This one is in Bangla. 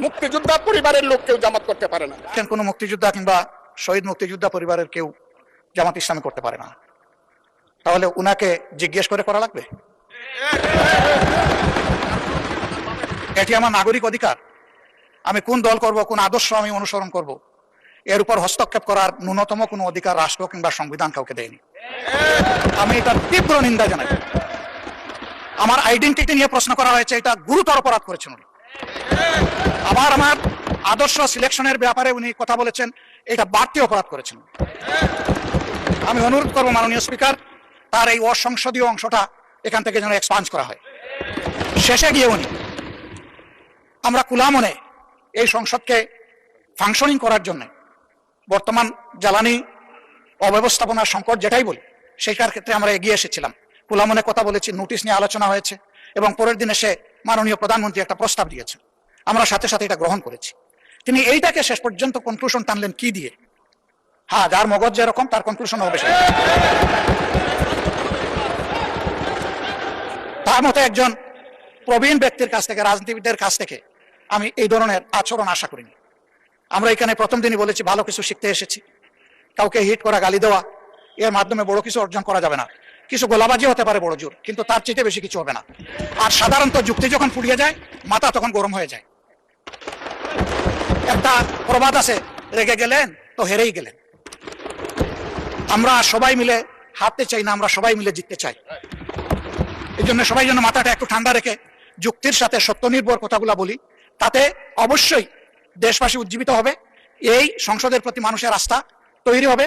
মুক্তিযোদ্ধা পরিবারের লোক কেউ জামাত করতে পারে না। কোন মুক্তিযোদ্ধা কিংবা শহীদ মুক্তিযোদ্ধা পরিবারের কেউ জামাত ইসলামী করতে পারে না। তাহলে উনাকে জিজ্ঞেস করে করা লাগবে? এটি আমার নাগরিক অধিকার। আমি কোন দল করব, কোন আদর্শ আমি অনুসরণ করব, এর উপর হস্তক্ষেপ করার ন্যূনতম কোনো অধিকার রাষ্ট্র কিংবা সংবিধান কাউকে দেয়নি। আমি এটার তীব্র নিন্দা জানাই। আমার আইডেন্টিটি নিয়ে প্রশ্ন করা হয়েছে, এটা গুরুতর অপরাধ করেছেন উনি। আমার আদর্শ সিলেকশনের ব্যাপারে উনি কথা বলেছেন, এটা বাড়তি অপরাধ করেছেন। আমি অনুরোধ করবো মাননীয় স্পিকার, তার এই অসংসদীয় অংশটা এখান থেকে যেন এক্সপান্স করা হয়। শেষে গিয়ে উনি আমরা কুলামনে এই সংসদকে ফাংশনিং করার জন্য বর্তমান জ্বালানি অব্যবস্থাপনার সংকট যেটাই বলি, সেইটার ক্ষেত্রে আমরা এগিয়ে এসেছিলাম। কুলামনে কথা বলেছি, নোটিশ নিয়ে আলোচনা হয়েছে এবং পরের দিনে সে মাননীয় প্রধানমন্ত্রী একটা প্রস্তাব দিয়েছেন, আমরা সাথে সাথে এটা গ্রহণ করেছি। তিনি এইটাকে শেষ পর্যন্ত কনক্লুশন টানলেন কি দিয়ে? হ্যাঁ, যার মগজ যেরকম তার কনক্লুশন হবে। তার মতো একজন প্রবীণ ব্যক্তির কাছ থেকে, রাজনীতিবিদদের কাছ থেকে আমি এই ধরনের আচরণ আশা করিনি। আমরা এখানে প্রথম দিনই বলেছি ভালো কিছু শিখতে এসেছি। কাউকে হিট করা, গালি দেওয়া, এর মাধ্যমে বড় কিছু অর্জন করা যাবে না। কিছু গোলাবাজি হতে পারে বড় জোর, কিন্তু তার চেয়ে বেশি কিছু হবে না। আর সাধারণত যুক্তি যখন ফুরিয়ে যায়, মাথা তখন গরম হয়ে যায়। একটা প্রবাদ আছে, রেগে গেলেন তো হেরেই গেলেন। আমরা সবাই মিলে হারতে চাই না, আমরা সবাই মিলে জিততে চাই। এই জন্য সবাই যেন মাথাটা একটু ঠান্ডা রেখে যুক্তির সাথে সত্য নির্ভর কথাগুলা বলি, তাতে অবশ্যই দেশবাসী উজ্জীবিত হবে, এই সংসদের প্রতি মানুষের আস্থা তৈরি হবে।